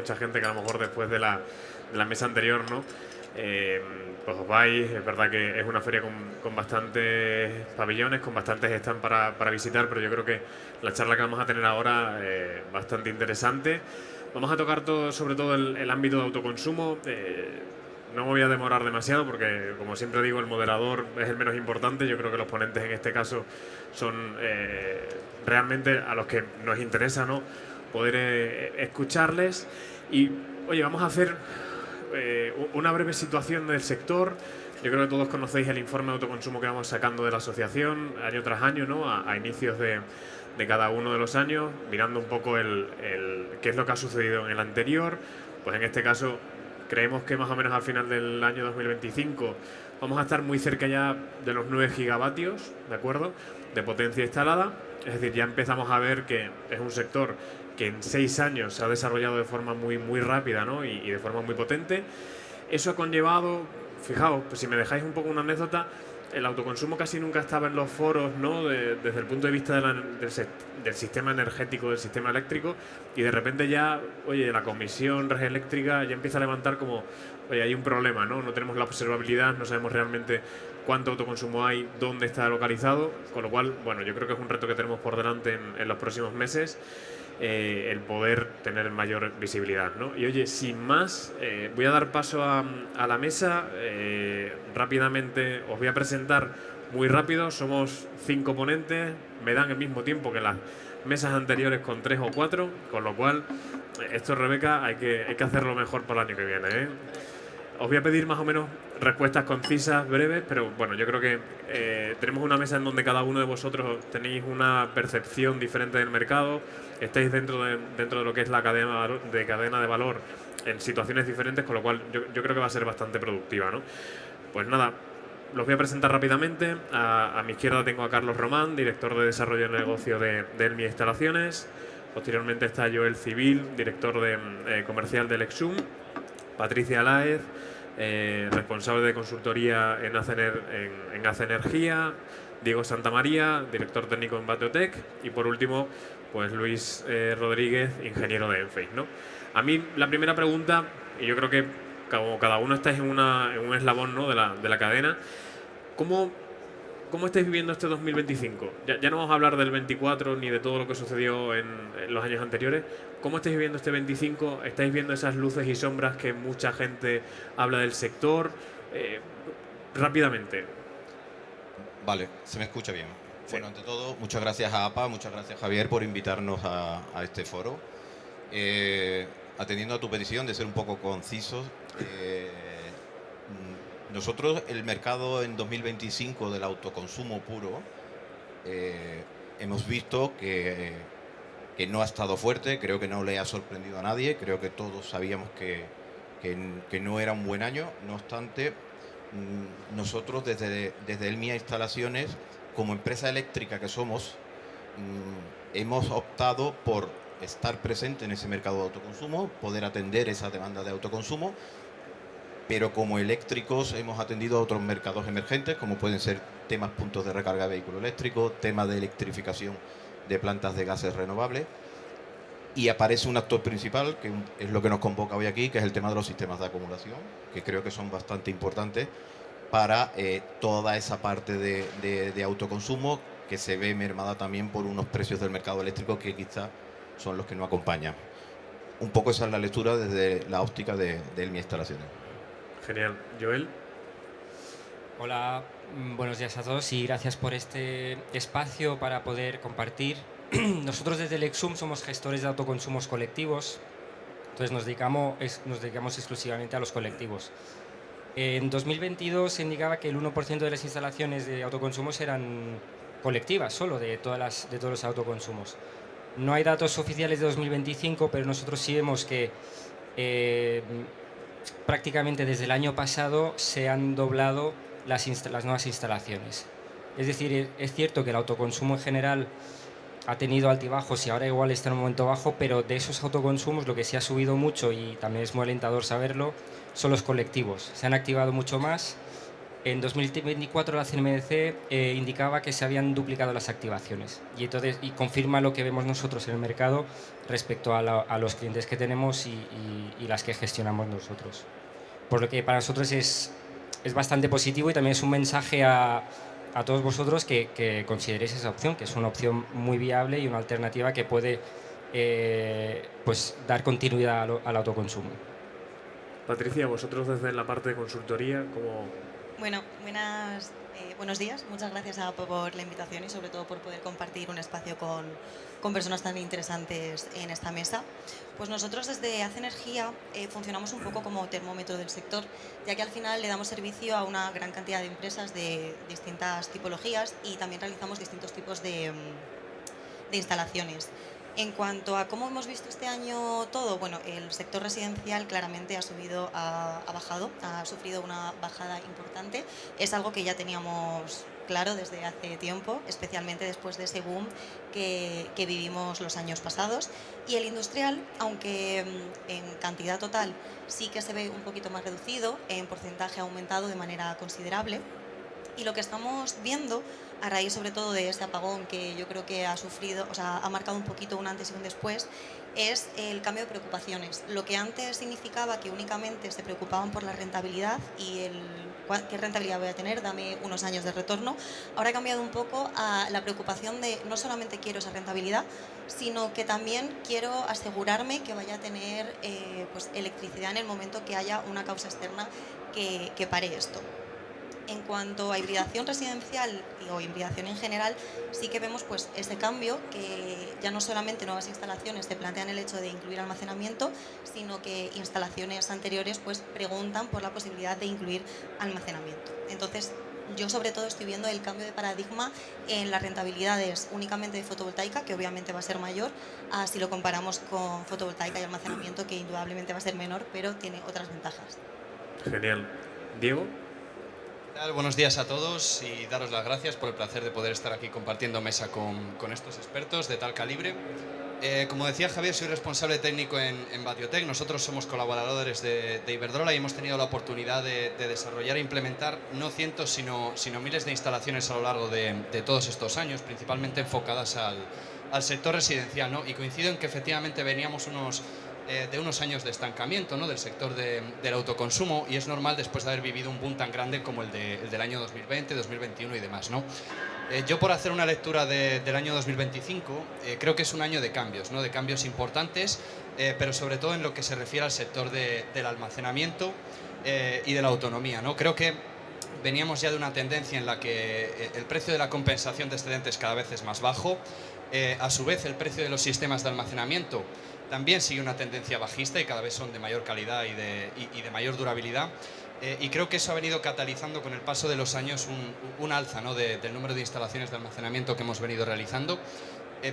mucha gente que a lo mejor después de la mesa anterior, ¿no? Pues os vais. Es verdad que es una feria con bastantes pabellones, con bastantes stands para visitar, pero yo creo que la charla que vamos a tener ahora es bastante interesante. Vamos a tocar sobre todo el ámbito de autoconsumo. No me voy a demorar demasiado porque, como siempre digo, el moderador es el menos importante. Yo creo que los ponentes en este caso son realmente a los que nos interesa, ¿no? Poder escucharles. Y, oye, vamos a hacer una breve situación del sector. Yo creo que todos conocéis el informe de autoconsumo que vamos sacando de la asociación año tras año, ¿no? A inicios de cada uno de los años, mirando un poco qué es lo que ha sucedido en el anterior. Pues en este caso creemos que más o menos al final del año 2025 vamos a estar muy cerca ya de los 9 gigavatios, ¿de acuerdo?, de potencia instalada. Es decir, ya empezamos a ver que es un sector que en 6 años se ha desarrollado de forma muy rápida, ¿no? y de forma muy potente. Eso ha conllevado, fijaos, pues si me dejáis un poco una anécdota, el autoconsumo casi nunca estaba en los foros, ¿no? Desde el punto de vista del sistema energético, del sistema eléctrico, y de repente ya, oye, la Comisión Red Eléctrica ya empieza a levantar como, oye, hay un problema, ¿no? No tenemos la observabilidad, no sabemos realmente cuánto autoconsumo hay, dónde está localizado, con lo cual, bueno, yo creo que es un reto que tenemos por delante en los próximos meses. El poder tener mayor visibilidad, ¿no? Y oye, sin más, voy a dar paso a la mesa. Rápidamente os voy a presentar muy rápido. Somos 5 ponentes, me dan el mismo tiempo que las mesas anteriores con 3 o 4, con lo cual esto, Rebeca, hay que hacerlo mejor para el año que viene, ¿eh? Os voy a pedir más o menos respuestas concisas, breves, pero bueno, yo creo que tenemos una mesa en donde cada uno de vosotros tenéis una percepción diferente del mercado, estáis dentro de lo que es la cadena de valor en situaciones diferentes, con lo cual yo creo que va a ser bastante productiva, ¿no? Pues nada, los voy a presentar rápidamente. A mi izquierda tengo a Carlos Román, director de desarrollo de negocio de Elmia Instalaciones. Posteriormente está Joel Civil, director comercial del Exum. Patricia Láez, responsable de consultoría en ACE Energía. Diego Santamaría, director técnico en Bateotec. Y por último, pues Luis Rodríguez, ingeniero de Enphase, ¿no? A mí la primera pregunta, y yo creo que como cada uno estáis en un eslabón, ¿no?, de la cadena, ¿cómo estáis viviendo este 2025? Ya no vamos a hablar del 24 ni de todo lo que sucedió en los años anteriores. ¿Cómo estáis viviendo este 25? ¿Estáis viendo esas luces y sombras que mucha gente habla del sector? Rápidamente. Vale, se me escucha bien. Sí. Bueno, ante todo, muchas gracias a APA, muchas gracias Javier por invitarnos a este foro. Atendiendo a tu petición de ser un poco concisos, nosotros, el mercado en 2025 del autoconsumo puro, hemos visto que no ha estado fuerte. Creo que no le ha sorprendido a nadie, creo que todos sabíamos que no era un buen año. No obstante, nosotros desde Elmia Instalaciones, como empresa eléctrica que somos, hemos optado por estar presente en ese mercado de autoconsumo, poder atender esa demanda de autoconsumo, pero como eléctricos hemos atendido a otros mercados emergentes, como pueden ser temas puntos de recarga de vehículo eléctrico, temas de electrificación de plantas de gases renovables, y aparece un actor principal, que es lo que nos convoca hoy aquí, que es el tema de los sistemas de acumulación, que creo que son bastante importantes para toda esa parte de autoconsumo, que se ve mermada también por unos precios del mercado eléctrico que quizá son los que no acompañan. Un poco esa es la lectura desde la óptica de Elmia Instalaciones. Genial. Joel. Hola, buenos días a todos y gracias por este espacio para poder compartir. Nosotros desde el Exum somos gestores de autoconsumos colectivos, entonces nos dedicamos exclusivamente a los colectivos. En 2022 se indicaba que el 1% de las instalaciones de autoconsumos eran colectivas, solo de todos los autoconsumos. No hay datos oficiales de 2025, pero nosotros sí vemos que prácticamente desde el año pasado se han doblado las nuevas instalaciones. Es decir, es cierto que el autoconsumo en general ha tenido altibajos y ahora igual está en un momento bajo, pero de esos autoconsumos lo que sí ha subido mucho, y también es muy alentador saberlo, son los colectivos. Se han activado mucho más en 2024 la CNMC indicaba que se habían duplicado las activaciones y confirma lo que vemos nosotros en el mercado respecto a los clientes que tenemos y las que gestionamos nosotros. Por lo que para nosotros es bastante positivo y también es un mensaje a todos vosotros que consideréis esa opción, que es una opción muy viable y una alternativa que puede pues dar continuidad al autoconsumo. Patricia, vosotros desde la parte de consultoría, ¿cómo...? Bueno, buenos días. Muchas gracias por la invitación y sobre todo por poder compartir un espacio con personas tan interesantes en esta mesa. Pues nosotros desde Hace Energía funcionamos un poco como termómetro del sector, ya que al final le damos servicio a una gran cantidad de empresas de distintas tipologías y también realizamos distintos tipos de instalaciones. En cuanto a cómo hemos visto este año todo, bueno, el sector residencial claramente ha bajado, ha sufrido una bajada importante. Es algo que ya teníamos claro desde hace tiempo, especialmente después de ese boom que vivimos los años pasados. Y el industrial, aunque en cantidad total sí que se ve un poquito más reducido, en porcentaje ha aumentado de manera considerable. Y lo que estamos viendo, a raíz sobre todo de ese apagón que yo creo que ha marcado un poquito un antes y un después, es el cambio de preocupaciones. Lo que antes significaba que únicamente se preocupaban por la rentabilidad y qué rentabilidad voy a tener, dame unos años de retorno, ahora ha cambiado un poco a la preocupación de no solamente quiero esa rentabilidad, sino que también quiero asegurarme que vaya a tener pues electricidad en el momento que haya una causa externa que pare esto. En cuanto a hibridación residencial o hibridación en general, sí que vemos pues ese cambio, que ya no solamente nuevas instalaciones se plantean el hecho de incluir almacenamiento, sino que instalaciones anteriores pues preguntan por la posibilidad de incluir almacenamiento. Entonces, yo sobre todo estoy viendo el cambio de paradigma en las rentabilidades únicamente de fotovoltaica, que obviamente va a ser mayor, si lo comparamos con fotovoltaica y almacenamiento, que indudablemente va a ser menor, pero tiene otras ventajas. Genial. Diego. Buenos días a todos y daros las gracias por el placer de poder estar aquí compartiendo mesa con estos expertos de tal calibre. Como decía Javier, soy responsable técnico en Batiotec. Nosotros somos colaboradores de Iberdrola y hemos tenido la oportunidad de desarrollar e implementar no cientos, sino miles de instalaciones a lo largo de todos estos años, principalmente enfocadas al sector residencial, ¿no? Y coincido en que efectivamente veníamos de unos años de estancamiento, ¿no?, del sector del autoconsumo, y es normal después de haber vivido un boom tan grande como el del año 2020, 2021 y demás, ¿no? Yo, por hacer una lectura del año 2025, creo que es un año de cambios, ¿no?, de cambios importantes, pero sobre todo en lo que se refiere al sector del almacenamiento y de la autonomía, ¿no? Creo que veníamos ya de una tendencia en la que el precio de la compensación de excedentes cada vez es más bajo. A su vez, el precio de los sistemas de almacenamiento también sigue una tendencia bajista y cada vez son de mayor calidad y de mayor durabilidad. Y creo que eso ha venido catalizando con el paso de los años un alza, ¿no?, del número de instalaciones de almacenamiento que hemos venido realizando.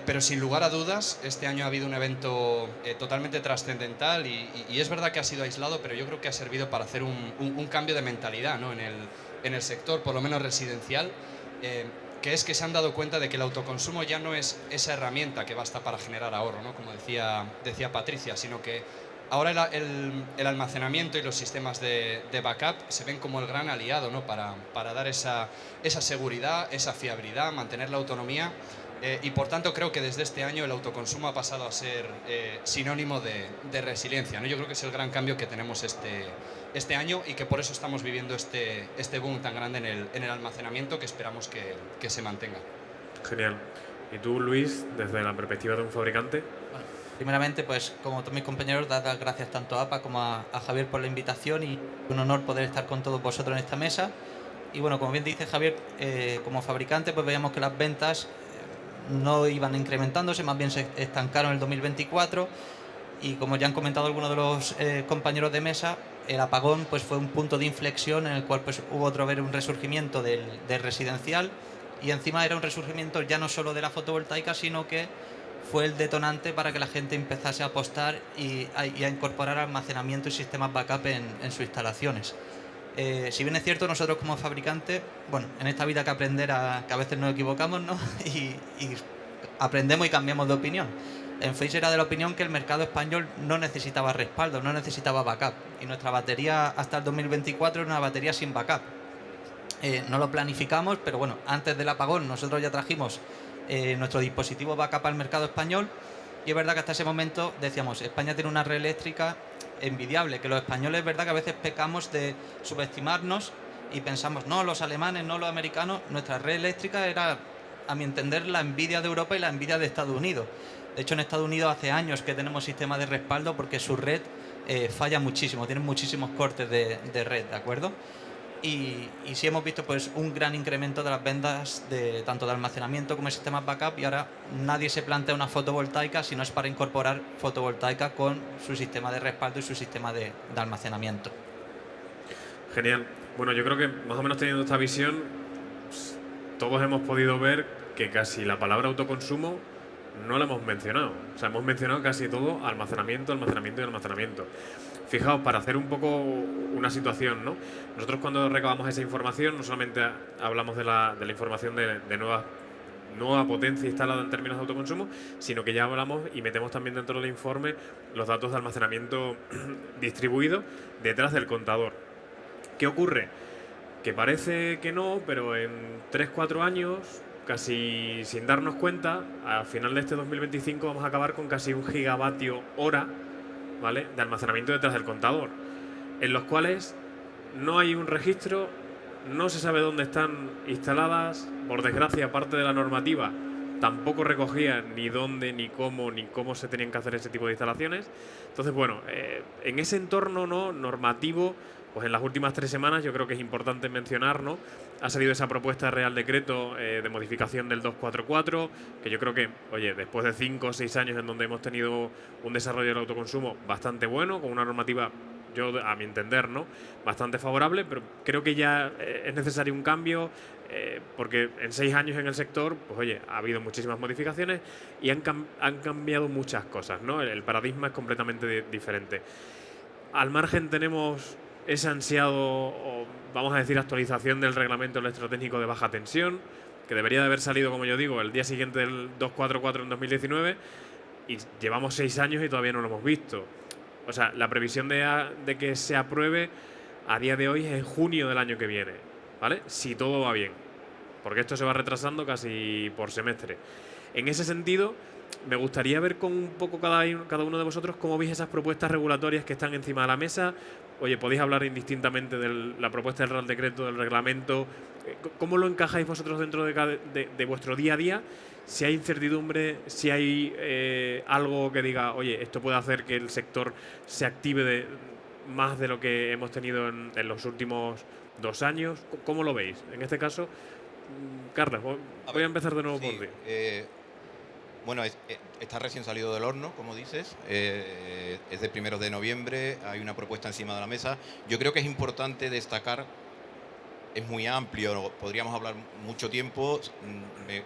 Pero sin lugar a dudas, este año ha habido un evento totalmente trascendental y es verdad que ha sido aislado, pero yo creo que ha servido para hacer un cambio de mentalidad, ¿no?, en el sector, por lo menos residencial, que es que se han dado cuenta de que el autoconsumo ya no es esa herramienta que basta para generar ahorro, ¿no?, como decía Patricia, sino que ahora el almacenamiento y los sistemas de backup se ven como el gran aliado, ¿no?, para dar esa seguridad, esa fiabilidad, mantener la autonomía. Y por tanto creo que desde este año el autoconsumo ha pasado a ser sinónimo de resiliencia, ¿no? Yo creo que es el gran cambio que tenemos este año y que por eso estamos viviendo este boom tan grande en el almacenamiento, que esperamos que se mantenga. Genial. ¿Y tú, Luis, desde la perspectiva de un fabricante? Bueno, primeramente, pues como todos mis compañeros, dar las gracias tanto a APA como a Javier por la invitación, y un honor poder estar con todos vosotros en esta mesa. Y bueno, como bien dice Javier, como fabricante pues veíamos que las ventas no iban incrementándose, más bien se estancaron en el 2024, y como ya han comentado algunos de los compañeros de mesa, el apagón pues fue un punto de inflexión en el cual pues hubo otra vez un resurgimiento del residencial, y encima era un resurgimiento ya no solo de la fotovoltaica, sino que fue el detonante para que la gente empezase a apostar y a incorporar almacenamiento y sistemas backup en sus instalaciones. Si bien es cierto, nosotros como fabricantes, bueno, en esta vida hay que aprender que a veces nos equivocamos, ¿no? y aprendemos y cambiamos de opinión. En Face era de la opinión que el mercado español no necesitaba respaldo, no necesitaba backup, y nuestra batería hasta el 2024 era una batería sin backup. no lo planificamos, pero bueno, antes del apagón nosotros ya trajimos nuestro dispositivo backup al mercado español, y es verdad que hasta ese momento decíamos, España tiene una red eléctrica envidiable, que los españoles es verdad que a veces pecamos de subestimarnos y pensamos, no, los alemanes, no los americanos. Nuestra red eléctrica era, a mi entender, la envidia de Europa y la envidia de Estados Unidos. De hecho, en Estados Unidos hace años que tenemos sistema de respaldo porque su red falla muchísimo, tienen muchísimos cortes de red, ¿de acuerdo? Y sí hemos visto pues un gran incremento de las ventas tanto de almacenamiento como de sistemas backup, y ahora nadie se plantea una fotovoltaica si no es para incorporar fotovoltaica con su sistema de respaldo y su sistema de almacenamiento. Genial. Bueno, yo creo que más o menos teniendo esta visión, todos hemos podido ver que casi la palabra autoconsumo no la hemos mencionado. O sea, hemos mencionado casi todo almacenamiento, almacenamiento y almacenamiento. Fijaos, para hacer un poco una situación, ¿no? Nosotros cuando recabamos esa información no solamente hablamos de la información de nueva potencia instalada en términos de autoconsumo, sino que ya hablamos y metemos también dentro del informe los datos de almacenamiento distribuido detrás del contador. ¿Qué ocurre? Que parece que no, pero en 3-4 años, casi sin darnos cuenta, al final de este 2025 vamos a acabar con casi 1 gigavatio hora, ¿vale?, de almacenamiento detrás del contador, en los cuales no hay un registro, no se sabe dónde están instaladas, por desgracia parte de la normativa tampoco recogía ni dónde, ni cómo se tenían que hacer ese tipo de instalaciones. Entonces, bueno, en ese entorno no normativo, pues en las últimas 3 semanas yo creo que es importante mencionar, ¿no? Ha salido esa propuesta de Real Decreto de modificación del 244, que yo creo que, oye, después de 5 o 6 años en donde hemos tenido un desarrollo del autoconsumo bastante bueno, con una normativa, yo a mi entender, ¿no?, bastante favorable, pero creo que ya es necesario un cambio, porque en 6 años en el sector, pues oye, ha habido muchísimas modificaciones y han cambiado muchas cosas, ¿no? El paradigma es completamente diferente. Al margen tenemos ese ansiado, o vamos a decir, actualización del reglamento electrotécnico de baja tensión, que debería de haber salido, como yo digo, el día siguiente del 244 en 2019, y llevamos 6 años y todavía no lo hemos visto. O sea, la previsión de que se apruebe a día de hoy es en junio del año que viene, ¿vale? Si todo va bien, porque esto se va retrasando casi por semestre. En ese sentido, me gustaría ver con un poco cada uno de vosotros cómo veis esas propuestas regulatorias que están encima de la mesa. Oye, podéis hablar indistintamente de la propuesta del Real Decreto, del reglamento. ¿Cómo lo encajáis vosotros dentro de vuestro día a día? Si hay incertidumbre, si hay algo que diga, oye, esto puede hacer que el sector se active más de lo que hemos tenido en los últimos 2 años. ¿Cómo lo veis? En este caso, Carlos, voy a empezar de nuevo por ti. Bueno, está recién salido del horno, como dices, es de 1 de noviembre, hay una propuesta encima de la mesa. Yo creo que es importante destacar, es muy amplio, podríamos hablar mucho tiempo,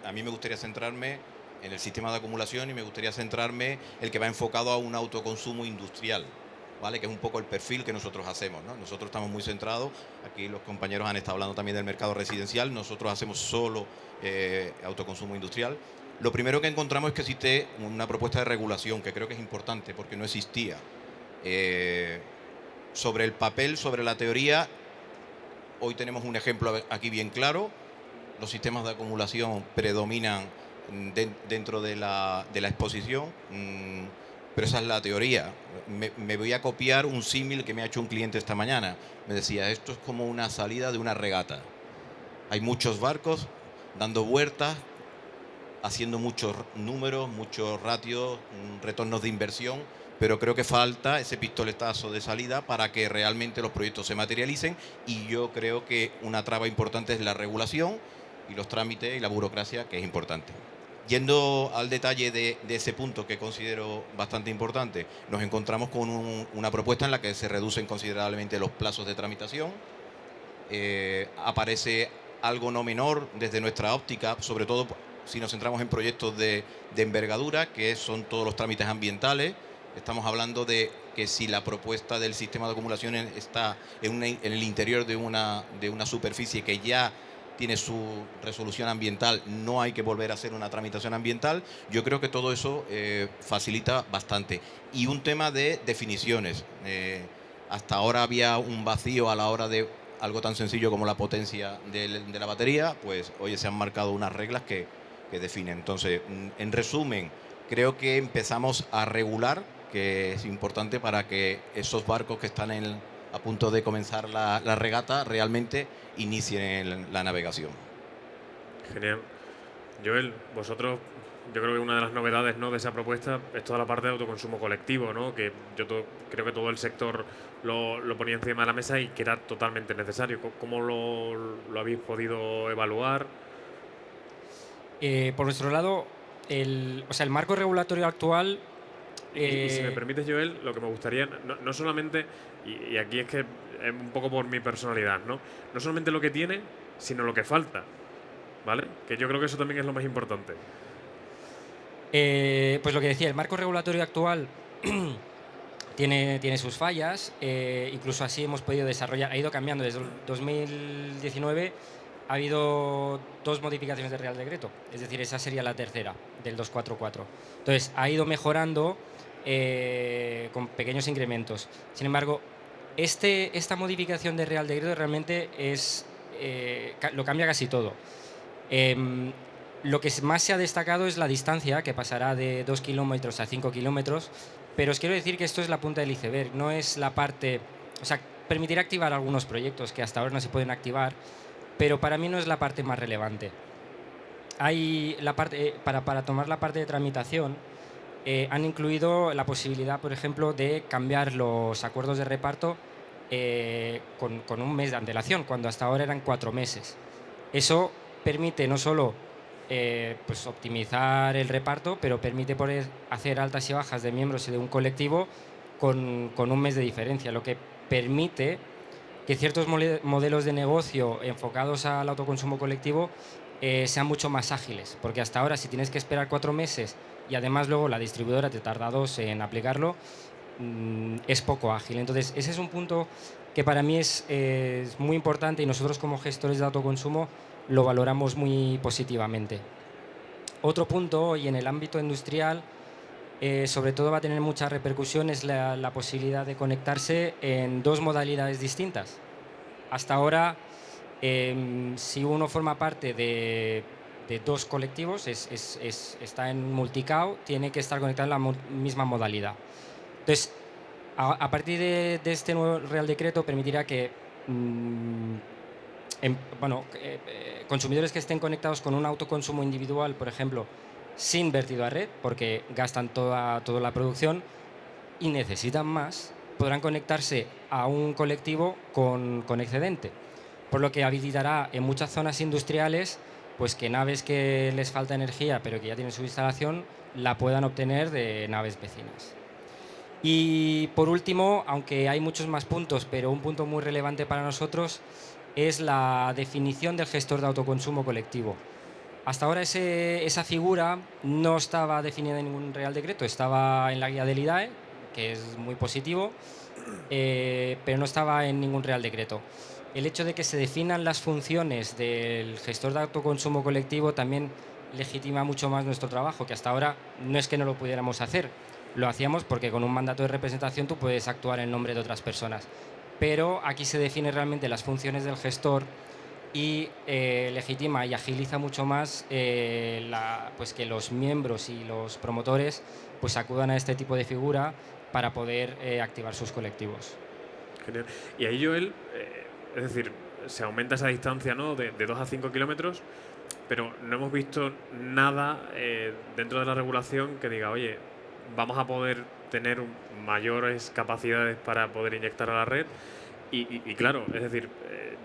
a mí me gustaría centrarme en el sistema de acumulación y me gustaría centrarme el que va enfocado a un autoconsumo industrial, ¿vale?, que es un poco el perfil que nosotros hacemos, ¿no? Nosotros estamos muy centrados, aquí los compañeros han estado hablando también del mercado residencial, nosotros hacemos solo autoconsumo industrial. Lo primero que encontramos es que existe una propuesta de regulación, que creo que es importante porque no existía. Sobre el papel, sobre la teoría, hoy tenemos un ejemplo aquí bien claro. Los sistemas de acumulación predominan dentro de la exposición, pero esa es la teoría. Me voy a copiar un símil que me ha hecho un cliente esta mañana. Me decía, esto es como una salida de una regata. Hay muchos barcos dando vueltas, haciendo muchos números, muchos ratios, retornos de inversión, pero creo que falta ese pistoletazo de salida para que realmente los proyectos se materialicen, y yo creo que una traba importante es la regulación y los trámites y la burocracia, que es importante. Yendo al detalle de ese punto que considero bastante importante, nos encontramos con una propuesta en la que se reducen considerablemente los plazos de tramitación, aparece algo no menor desde nuestra óptica, sobre todo si nos centramos en proyectos de envergadura, que son todos los trámites ambientales. Estamos hablando de que si la propuesta del sistema de acumulación está en el interior de una superficie que ya tiene su resolución ambiental, no hay que volver a hacer una tramitación ambiental. Yo creo que todo eso facilita bastante. Y un tema de definiciones. Hasta ahora había un vacío a la hora de algo tan sencillo como la potencia de la batería, pues oye, se han marcado unas reglas que definen. Entonces, en resumen, creo que empezamos a regular, que es importante para que esos barcos que están a punto de comenzar la regata realmente inicien la navegación. Genial. Joel, vosotros, yo creo que una de las novedades, ¿no?, de esa propuesta es toda la parte de autoconsumo colectivo, ¿no?, que yo creo que todo el sector lo ponía encima de la mesa y que era totalmente necesario. ¿Cómo lo habéis podido evaluar? Por nuestro lado, el marco regulatorio actual... Y si me permites, Joel, lo que me gustaría, no solamente, y aquí es que es un poco por mi personalidad, no solamente lo que tiene, sino lo que falta, ¿vale? Que yo creo que eso también es lo más importante. Pues lo que decía, el marco regulatorio actual tiene sus fallas, incluso así hemos podido desarrollar, ha ido cambiando desde el 2019, ha habido 2 modificaciones de Real Decreto, es decir, esa sería la tercera, del 244. Entonces, ha ido mejorando con pequeños incrementos. Sin embargo, esta modificación de Real Decreto realmente lo cambia casi todo. Lo que más se ha destacado es la distancia, que pasará de 2 kilómetros a 5 kilómetros, pero os quiero decir que esto es la punta del iceberg, no es la parte... O sea, permitirá activar algunos proyectos que hasta ahora no se pueden activar, pero para mí no es la parte más relevante. Hay para tomar la parte de tramitación, han incluido la posibilidad, por ejemplo, de cambiar los acuerdos de reparto con un mes de antelación, cuando hasta ahora eran 4 meses. Eso permite no solo pues optimizar el reparto, pero permite poder hacer altas y bajas de miembros de un colectivo con un mes de diferencia, lo que permite que ciertos modelos de negocio enfocados al autoconsumo colectivo sean mucho más ágiles, porque hasta ahora si tienes que esperar 4 meses y además luego la distribuidora te tarda 2 en aplicarlo, es poco ágil. Entonces ese es un punto que para mí es muy importante y nosotros como gestores de autoconsumo lo valoramos muy positivamente. Otro punto, y en el ámbito industrial, sobre todo va a tener mucha repercusión, es la posibilidad de conectarse en 2 modalidades distintas. Hasta ahora, si uno forma parte de 2 colectivos, está en multicao, tiene que estar conectado en la misma modalidad. Entonces, a partir de este nuevo Real Decreto permitirá que consumidores que estén conectados con un autoconsumo individual, por ejemplo, sin vertido a red, porque gastan toda la producción y necesitan más, podrán conectarse a un colectivo con excedente, por lo que habilitará en muchas zonas industriales pues que naves que les falta energía pero que ya tienen su instalación la puedan obtener de naves vecinas. Y por último, aunque hay muchos más puntos, pero un punto muy relevante para nosotros es la definición del gestor de autoconsumo colectivo. Hasta ahora esa figura no estaba definida en ningún Real Decreto, estaba en la guía del IDAE, que es muy positivo, pero no estaba en ningún Real Decreto. El hecho de que se definan las funciones del gestor de autoconsumo colectivo también legitima mucho más nuestro trabajo, que hasta ahora no es que no lo pudiéramos hacer, lo hacíamos porque con un mandato de representación tú puedes actuar en nombre de otras personas, pero aquí se definen realmente las funciones del gestor y legitima y agiliza mucho más pues que los miembros y los promotores pues acudan a este tipo de figura para poder activar sus colectivos. Genial. Y ahí, Joel, es decir, se aumenta esa distancia, ¿no?, de 2 a 5 kilómetros, pero no hemos visto nada dentro de la regulación que diga, oye, vamos a poder tener mayores capacidades para poder inyectar a la red. Y claro, es decir,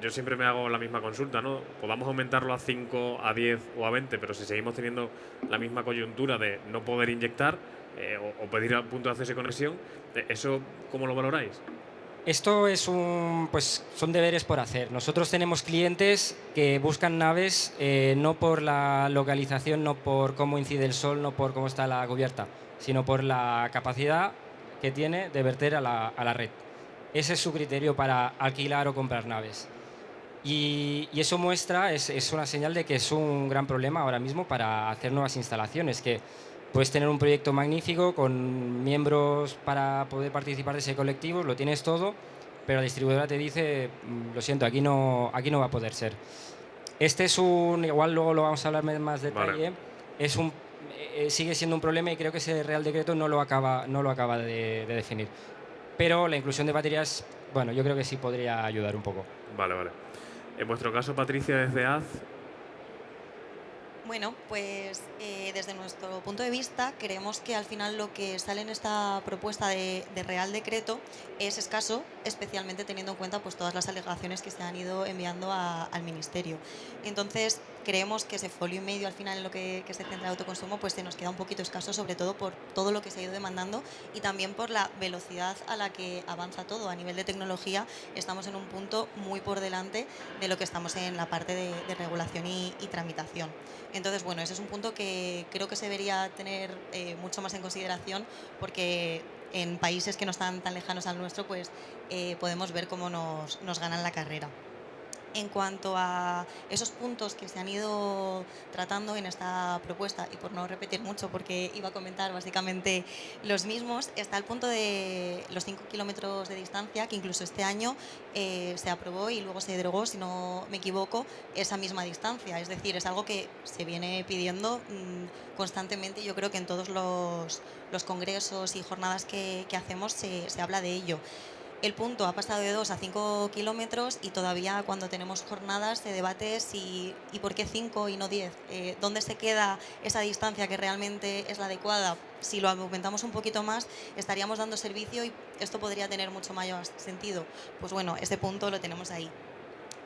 yo siempre me hago la misma consulta, ¿no? Podamos aumentarlo a 5, a 10 o a 20, pero si seguimos teniendo la misma coyuntura de no poder inyectar o pedir al punto de acceso y conexión, ¿eso cómo lo valoráis? Esto son deberes por hacer. Nosotros tenemos clientes que buscan naves no por la localización, no por cómo incide el sol, no por cómo está la cubierta, sino por la capacidad que tiene de verter a la red. Ese es su criterio para alquilar o comprar naves. Y eso muestra, es una señal de que es un gran problema ahora mismo para hacer nuevas instalaciones, que puedes tener un proyecto magnífico con miembros para poder participar de ese colectivo, lo tienes todo, pero la distribuidora te dice, lo siento, aquí no va a poder ser. Este es igual luego lo vamos a hablar en más detalle, vale. Sigue siendo un problema y creo que ese Real Decreto no lo acaba de definir. Pero la inclusión de baterías, bueno, yo creo que sí podría ayudar un poco. Vale. En vuestro caso, Patricia, desde AZ. Bueno, pues desde nuestro punto de vista creemos que al final lo que sale en esta propuesta de Real Decreto es escaso, especialmente teniendo en cuenta pues todas las alegaciones que se han ido enviando al Ministerio. Entonces creemos que ese folio y medio al final en lo que se centra el autoconsumo pues se nos queda un poquito escaso, sobre todo por todo lo que se ha ido demandando y también por la velocidad a la que avanza todo. A nivel de tecnología estamos en un punto muy por delante de lo que estamos en la parte de regulación y tramitación. Entonces, bueno, ese es un punto que creo que se debería tener mucho más en consideración porque en países que no están tan lejanos al nuestro, pues podemos ver cómo nos ganan la carrera. En cuanto a esos puntos que se han ido tratando en esta propuesta, y por no repetir mucho porque iba a comentar básicamente los mismos, está el punto de los 5 kilómetros de distancia, que incluso este año se aprobó y luego se derogó, si no me equivoco, esa misma distancia. Es decir, es algo que se viene pidiendo constantemente y yo creo que en todos los congresos y jornadas que hacemos se habla de ello. El punto ha pasado de 2 a 5 kilómetros y todavía cuando tenemos jornadas se debate y por qué 5 y no 10. ¿Dónde se queda esa distancia que realmente es la adecuada? Si lo aumentamos un poquito más, estaríamos dando servicio y esto podría tener mucho mayor sentido. Pues bueno, ese punto lo tenemos ahí.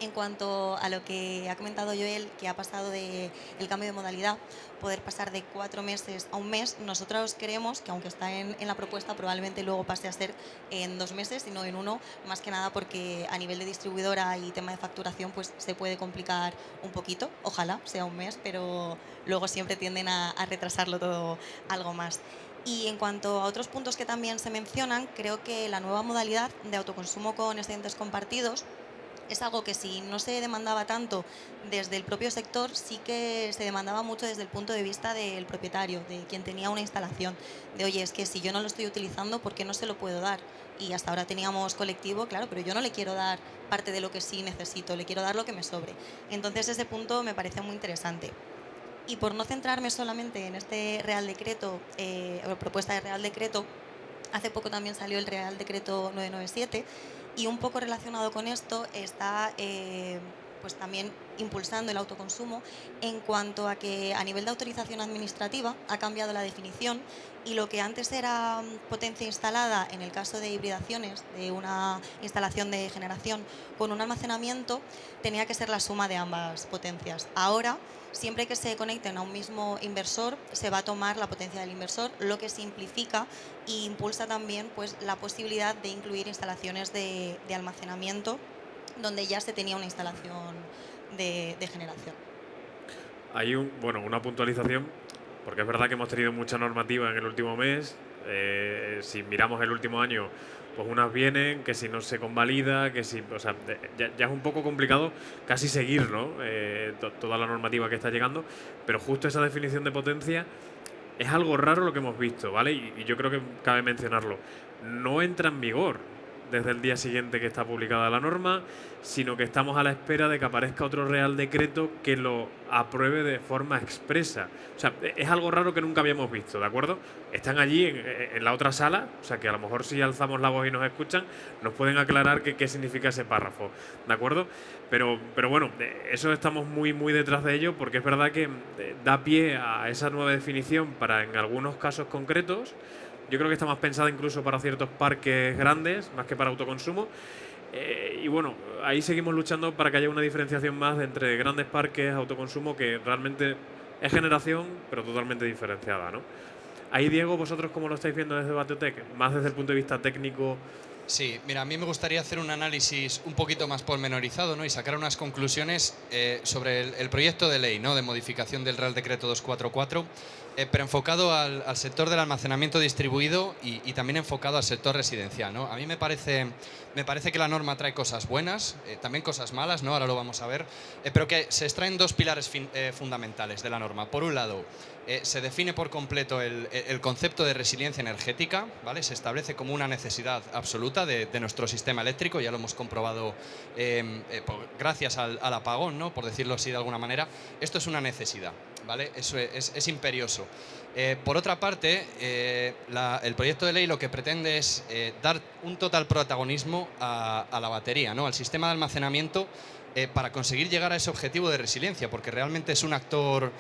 En cuanto a lo que ha comentado Joel, que ha pasado del cambio de modalidad, poder pasar de 4 meses a un mes, nosotros creemos que aunque está en la propuesta, probablemente luego pase a ser en 2 meses y no en 1, más que nada porque a nivel de distribuidora y tema de facturación pues se puede complicar un poquito, ojalá sea un mes, pero luego siempre tienden a retrasarlo todo algo más. Y en cuanto a otros puntos que también se mencionan, creo que la nueva modalidad de autoconsumo con excedentes compartidos es algo que si no se demandaba tanto desde el propio sector, sí que se demandaba mucho desde el punto de vista del propietario, de quien tenía una instalación, de oye, es que si yo no lo estoy utilizando, ¿por qué no se lo puedo dar? Y hasta ahora teníamos colectivo, claro, pero yo no le quiero dar parte de lo que sí necesito, le quiero dar lo que me sobre. Entonces ese punto me parece muy interesante. Y por no centrarme solamente en este Real Decreto, propuesta de Real Decreto, hace poco también salió el Real Decreto 997, y un poco relacionado con esto está pues también impulsando el autoconsumo en cuanto a que a nivel de autorización administrativa ha cambiado la definición y lo que antes era potencia instalada en el caso de hibridaciones de una instalación de generación con un almacenamiento tenía que ser la suma de ambas potencias. Ahora, siempre que se conecten a un mismo inversor, se va a tomar la potencia del inversor, lo que simplifica e impulsa también pues, la posibilidad de incluir instalaciones de almacenamiento donde ya se tenía una instalación de generación. Hay una puntualización, porque es verdad que hemos tenido mucha normativa en el último mes. Si miramos el último año, pues unas vienen, que si no se convalida, que si, o sea, ya es un poco complicado casi seguir, ¿no? Toda la normativa que está llegando, pero justo esa definición de potencia es algo raro lo que hemos visto, ¿vale? Y yo creo que cabe mencionarlo. No entra en vigor desde el día siguiente que está publicada la norma, sino que estamos a la espera de que aparezca otro Real Decreto que lo apruebe de forma expresa. O sea, es algo raro que nunca habíamos visto, ¿de acuerdo? Están allí en la otra sala, o sea que a lo mejor si alzamos la voz y nos escuchan, nos pueden aclarar qué significa ese párrafo, ¿de acuerdo? Pero bueno, eso estamos muy detrás de ello, porque es verdad que da pie a esa nueva definición para en algunos casos concretos. Yo creo que está más pensada incluso para ciertos parques grandes, más que para autoconsumo. Y bueno, ahí seguimos luchando para que haya una diferenciación más entre grandes parques, autoconsumo, que realmente es generación, pero totalmente diferenciada, ¿no? Ahí, Diego, ¿vosotros cómo lo estáis viendo desde Batiotec? Más desde el punto de vista técnico. Sí, mira, a mí me gustaría hacer un análisis un poquito más pormenorizado, ¿no? Y sacar unas conclusiones sobre el proyecto de ley, ¿no? De modificación del Real Decreto 244. pero enfocado al sector del almacenamiento distribuido y también enfocado al sector residencial, ¿no? A mí me parece que la norma trae cosas buenas, también cosas malas, ¿no? Ahora lo vamos a ver, pero que se extraen dos pilares fundamentales de la norma. Por un lado, se define por completo el concepto de resiliencia energética, ¿vale? Se establece como una necesidad absoluta de nuestro sistema eléctrico, ya lo hemos comprobado gracias al apagón, ¿no? Por decirlo así de alguna manera. Esto es una necesidad, ¿vale? Eso es imperioso. Por otra parte, el proyecto de ley lo que pretende es dar un total protagonismo a la batería, ¿no? Al sistema de almacenamiento, para conseguir llegar a ese objetivo de resiliencia, porque realmente es un actor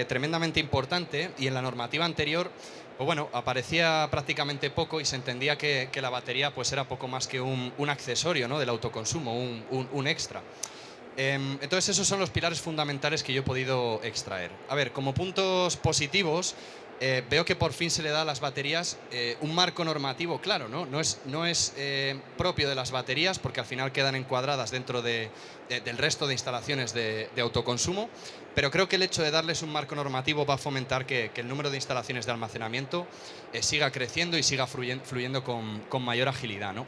tremendamente importante, y en la normativa anterior, pues bueno, aparecía prácticamente poco y se entendía que la batería pues era poco más que un accesorio, ¿no? Del autoconsumo, un extra. Entonces esos son los pilares fundamentales que yo he podido extraer. A ver, como puntos positivos, veo que por fin se le da a las baterías un marco normativo claro, ¿no? No es propio de las baterías, porque al final quedan encuadradas dentro del resto de instalaciones de autoconsumo, pero creo que el hecho de darles un marco normativo va a fomentar que el número de instalaciones de almacenamiento siga creciendo y siga fluyendo con mayor agilidad, ¿no?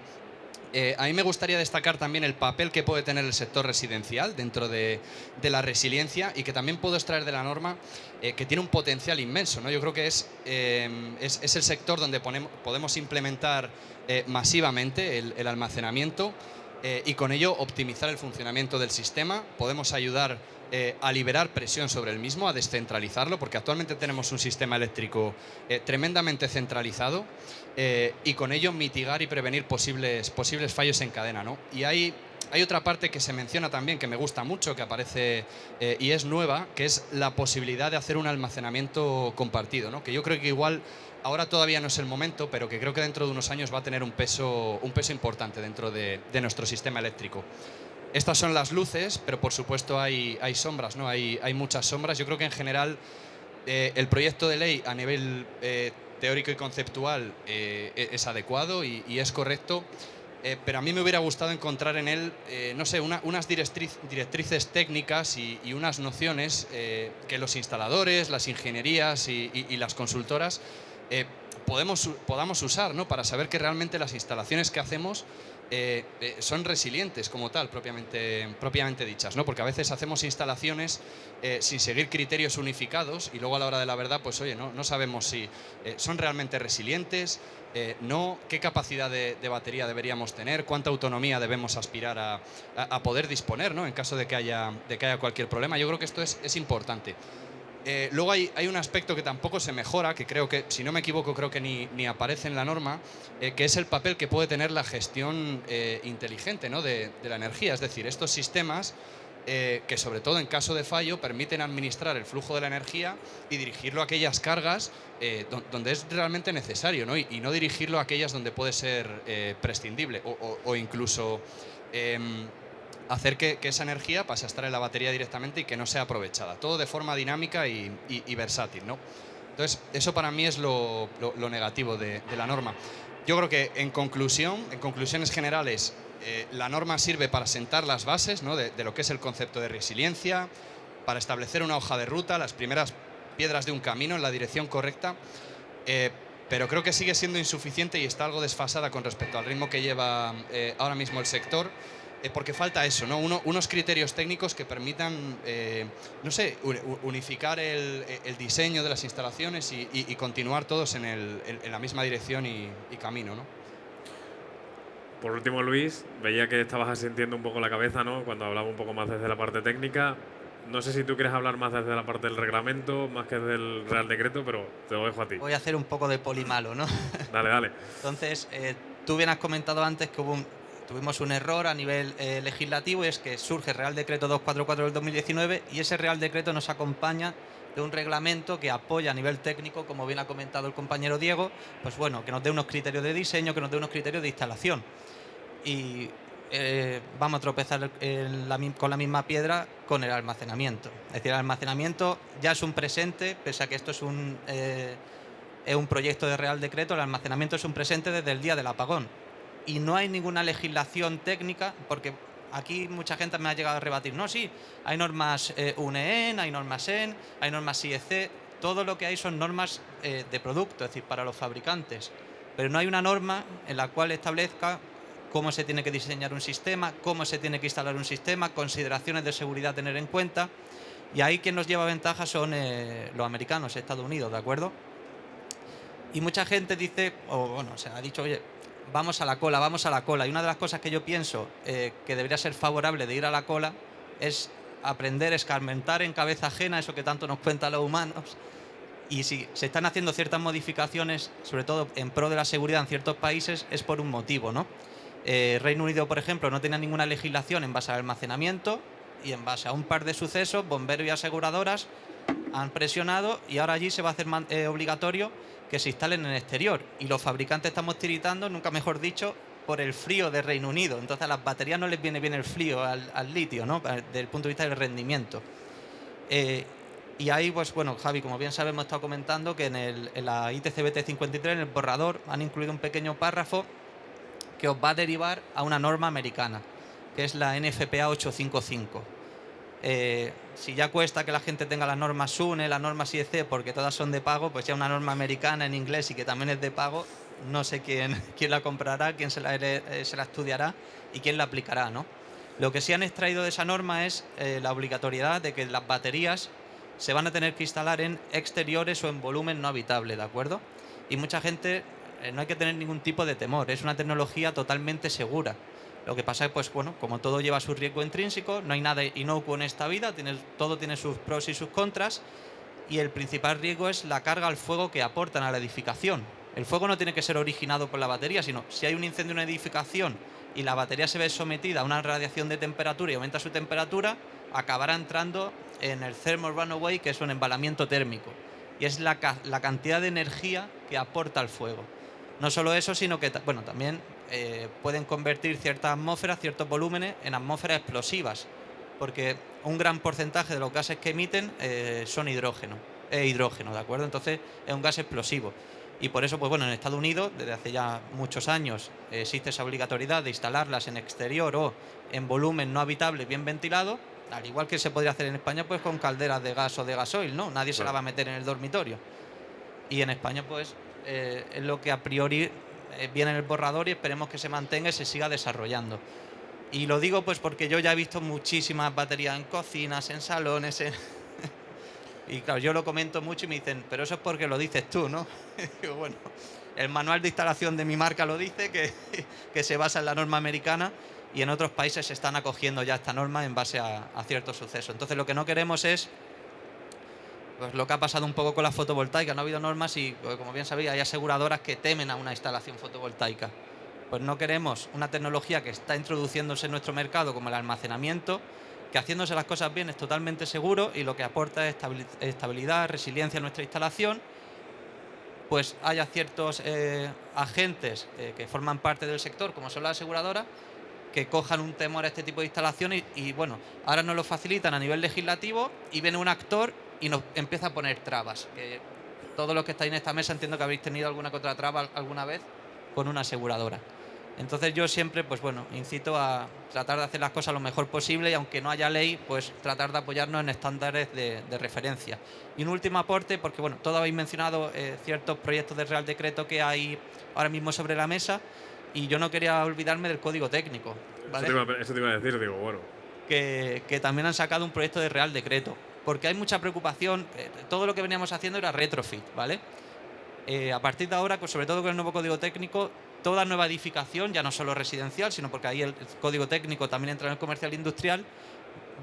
A mí me gustaría destacar también el papel que puede tener el sector residencial dentro de la resiliencia, y que también puedo extraer de la norma que tiene un potencial inmenso, ¿no? Yo creo que es el sector donde podemos implementar masivamente el almacenamiento y con ello optimizar el funcionamiento del sistema. Podemos ayudar a liberar presión sobre el mismo, a descentralizarlo, porque actualmente tenemos un sistema eléctrico tremendamente centralizado, y con ello mitigar y prevenir posibles fallos en cadena, ¿no? Y hay otra parte que se menciona también, que me gusta mucho, que aparece y es nueva, que es la posibilidad de hacer un almacenamiento compartido, ¿no? Que yo creo que igual ahora todavía no es el momento, pero que creo que dentro de unos años va a tener un peso importante dentro de nuestro sistema eléctrico. Estas son las luces, pero por supuesto hay sombras, ¿no? Hay muchas sombras. Yo creo que en general el proyecto de ley a nivel teórico y conceptual es adecuado y es correcto, pero a mí me hubiera gustado encontrar en él, no sé, unas directrices técnicas y unas nociones que los instaladores, las ingenierías y las consultoras podamos usar, ¿no? Para saber que realmente las instalaciones que hacemos son resilientes como tal, propiamente dichas, ¿no? Porque a veces hacemos instalaciones sin seguir criterios unificados, y luego a la hora de la verdad, pues oye, no sabemos si son realmente resilientes, qué capacidad de batería deberíamos tener, cuánta autonomía debemos aspirar a poder disponer, ¿no? En caso de que haya cualquier problema. Yo creo que esto es importante. Luego hay un aspecto que tampoco se mejora, que creo que, si no me equivoco, creo que ni aparece en la norma, que es el papel que puede tener la gestión inteligente, ¿no? de la energía. Es decir, estos sistemas que, sobre todo en caso de fallo, permiten administrar el flujo de la energía y dirigirlo a aquellas cargas donde es realmente necesario, ¿no? Y no dirigirlo a aquellas donde puede ser prescindible o incluso hacer que esa energía pase a estar en la batería directamente y que no sea aprovechada. Todo de forma dinámica y versátil, ¿no? Entonces, eso para mí es lo negativo de la norma. Yo creo que, en conclusiones generales, la norma sirve para sentar las bases, ¿no? de lo que es el concepto de resiliencia, para establecer una hoja de ruta, las primeras piedras de un camino en la dirección correcta, pero creo que sigue siendo insuficiente y está algo desfasada con respecto al ritmo que lleva ahora mismo el sector, porque falta eso, ¿no? Unos criterios técnicos que permitan, no sé, unificar el diseño de las instalaciones y continuar todos en la misma dirección y camino, ¿no? Por último, Luis, veía que estabas asintiendo un poco la cabeza, ¿no? Cuando hablaba un poco más desde la parte técnica. No sé si tú quieres hablar más desde la parte del reglamento, más que del Real Decreto, pero te lo dejo a ti. Voy a hacer un poco de polimalo, ¿no? Dale. Entonces, tú bien has comentado antes que tuvimos un error a nivel legislativo, y es que surge el Real Decreto 244 del 2019 y ese Real Decreto nos acompaña de un reglamento que apoya a nivel técnico, como bien ha comentado el compañero Diego, pues bueno, que nos dé unos criterios de diseño, que nos dé unos criterios de instalación. Y vamos a tropezar con la misma piedra con el almacenamiento. Es decir, el almacenamiento ya es un presente, pese a que esto es un proyecto de Real Decreto, el almacenamiento es un presente desde el día del apagón. Y no hay ninguna legislación técnica, porque aquí mucha gente me ha llegado a rebatir. No, sí, hay normas UNEEN, hay normas EN, hay normas IEC. todo lo que hay son normas de producto, es decir, para los fabricantes. Pero no hay una norma en la cual establezca cómo se tiene que diseñar un sistema, cómo se tiene que instalar un sistema, consideraciones de seguridad a tener en cuenta. Y ahí quien nos lleva ventaja son los americanos, Estados Unidos, ¿de acuerdo? Y mucha gente dice, ha dicho, oye, vamos a la cola, vamos a la cola. Y una de las cosas que yo pienso que debería ser favorable de ir a la cola es aprender, escarmentar en cabeza ajena, eso que tanto nos cuentan los humanos. Y si se están haciendo ciertas modificaciones, sobre todo en pro de la seguridad en ciertos países, es por un motivo, ¿no? Reino Unido, por ejemplo, no tenía ninguna legislación en base al almacenamiento y en base a un par de sucesos, bomberos y aseguradoras han presionado y ahora allí se va a hacer obligatorio que se instalen en el exterior. Y los fabricantes estamos tiritando, nunca mejor dicho, por el frío de Reino Unido. Entonces a las baterías no les viene bien el frío al litio, ¿no? Desde el punto de vista del rendimiento. Y ahí, pues bueno, Javi, como bien sabemos, hemos estado comentando que en la ITC-BT 53, en el borrador, han incluido un pequeño párrafo que os va a derivar a una norma americana, que es la NFPA 855. Si ya cuesta que la gente tenga las normas SUNE, las normas IEC, porque todas son de pago, pues ya una norma americana en inglés y que también es de pago, no sé quién la comprará, quién se la estudiará y quién la aplicará, ¿no? Lo que sí han extraído de esa norma es la obligatoriedad de que las baterías se van a tener que instalar en exteriores o en volumen no habitable, ¿de acuerdo? Y mucha gente, no hay que tener ningún tipo de temor, es una tecnología totalmente segura. Lo que pasa es, pues bueno, como todo lleva su riesgo intrínseco, no hay nada inocuo en esta vida, todo tiene sus pros y sus contras, y el principal riesgo es la carga al fuego que aportan a la edificación. El fuego no tiene que ser originado por la batería, sino si hay un incendio en una edificación y la batería se ve sometida a una radiación de temperatura y aumenta su temperatura, acabará entrando en el thermal runaway, que es un embalamiento térmico, y es la cantidad de energía que aporta al fuego. No solo eso, sino que también pueden convertir ciertas atmósferas, ciertos volúmenes, en atmósferas explosivas, porque un gran porcentaje de los gases que emiten son hidrógeno, ¿de acuerdo? Entonces es un gas explosivo. Y por eso, pues bueno, en Estados Unidos, desde hace ya muchos años, existe esa obligatoriedad de instalarlas en exterior o en volumen no habitable bien ventilado, al igual que se podría hacer en España, pues con calderas de gas o de gasoil, ¿no? Nadie se la va a meter en el dormitorio. Y en España, pues, es lo que a priori viene en el borrador y esperemos que se mantenga y se siga desarrollando. Y lo digo pues porque yo ya he visto muchísimas baterías en cocinas, en salones, y claro, yo lo comento mucho y me dicen, pero eso es porque lo dices tú, ¿no? Digo, bueno, el manual de instalación de mi marca lo dice, que se basa en la norma americana, y en otros países se están acogiendo ya esta norma en base a ciertos sucesos. Entonces lo que no queremos es pues lo que ha pasado un poco con la fotovoltaica. No ha habido normas y, como bien sabéis, hay aseguradoras que temen a una instalación fotovoltaica. Pues no queremos una tecnología que está introduciéndose en nuestro mercado como el almacenamiento, que haciéndose las cosas bien es totalmente seguro y lo que aporta es estabilidad, resiliencia a nuestra instalación. Pues haya ciertos agentes que forman parte del sector, como son las aseguradoras, que cojan un temor a este tipo de instalaciones y bueno, ahora nos lo facilitan a nivel legislativo y viene un actor y nos empieza a poner trabas. Que todos los que estáis en esta mesa entiendo que habéis tenido alguna que otra traba alguna vez con una aseguradora. Entonces yo siempre, pues bueno, incito a tratar de hacer las cosas lo mejor posible y aunque no haya ley, pues tratar de apoyarnos en estándares de referencia. Y un último aporte, porque bueno, todos habéis mencionado ciertos proyectos de Real Decreto que hay ahora mismo sobre la mesa y yo no quería olvidarme del Código Técnico, ¿vale? Eso te iba a decir, digo, bueno. Que también han sacado un proyecto de Real Decreto, porque hay mucha preocupación, todo lo que veníamos haciendo era retrofit, ¿vale? A partir de ahora, pues sobre todo con el nuevo Código Técnico, toda nueva edificación, ya no solo residencial, sino porque ahí el Código Técnico también entra en el comercial industrial,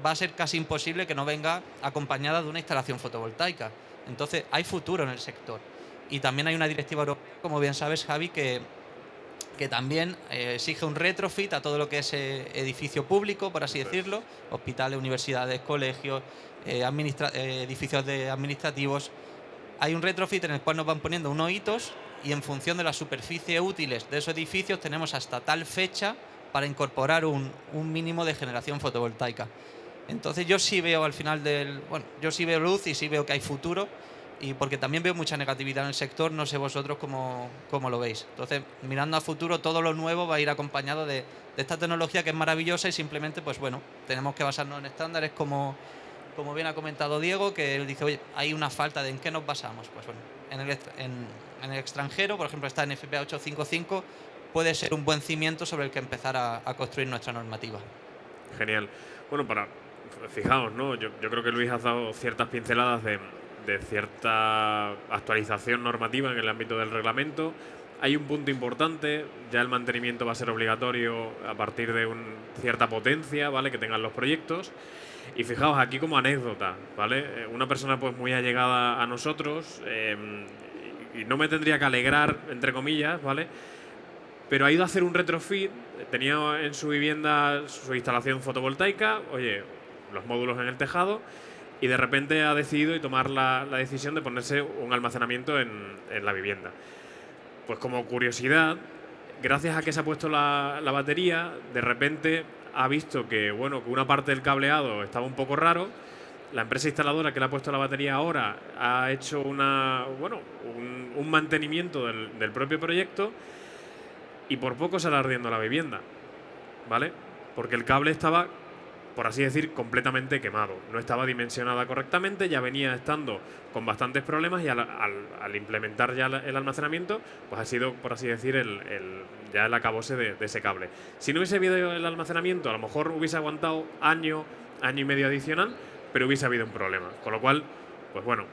va a ser casi imposible que no venga acompañada de una instalación fotovoltaica. Entonces, hay futuro en el sector. Y también hay una directiva europea, como bien sabes, Javi, que también exige un retrofit a todo lo que es edificio público, por así decirlo, hospitales, universidades, colegios, edificios administrativos. Hay un retrofit en el cual nos van poniendo unos hitos y en función de la superficie útiles de esos edificios tenemos hasta tal fecha para incorporar un mínimo de generación fotovoltaica. Entonces yo sí veo al final yo sí veo luz y sí veo que hay futuro, y porque también veo mucha negatividad en el sector, no sé vosotros cómo lo veis. Entonces, mirando a futuro, todo lo nuevo va a ir acompañado de esta tecnología que es maravillosa y simplemente, pues bueno, tenemos que basarnos en estándares como como bien ha comentado Diego, que él dice, oye, hay una falta de en qué nos basamos. Pues bueno, en el extranjero, por ejemplo, está en FPA 855, puede ser un buen cimiento sobre el que empezar a construir nuestra normativa. Genial. Bueno, fijaos, ¿no? Yo creo que Luis ha dado ciertas pinceladas de cierta actualización normativa en el ámbito del reglamento. Hay un punto importante, ya el mantenimiento va a ser obligatorio a partir de cierta potencia, ¿vale? Que tengan los proyectos. Y fijaos, aquí como anécdota, ¿vale? Una persona pues muy allegada a nosotros, y no me tendría que alegrar, entre comillas, ¿vale? Pero ha ido a hacer un retrofit, tenía en su vivienda su instalación fotovoltaica, oye, los módulos en el tejado, y de repente ha decidido y tomar la decisión de ponerse un almacenamiento en la vivienda. Pues como curiosidad, gracias a que se ha puesto la batería, de repente ha visto que, bueno, que una parte del cableado estaba un poco raro. La empresa instaladora que le ha puesto la batería ahora ha hecho un mantenimiento del propio proyecto y por poco sale ardiendo la vivienda, ¿vale? Porque el cable estaba, por así decir, completamente quemado. No estaba dimensionada correctamente, ya venía estando con bastantes problemas y al implementar ya el almacenamiento, pues ha sido, por así decir, ya el acabose de ese cable. Si no hubiese habido el almacenamiento, a lo mejor hubiese aguantado año y medio adicional, pero hubiese habido un problema. Con lo cual, pues bueno,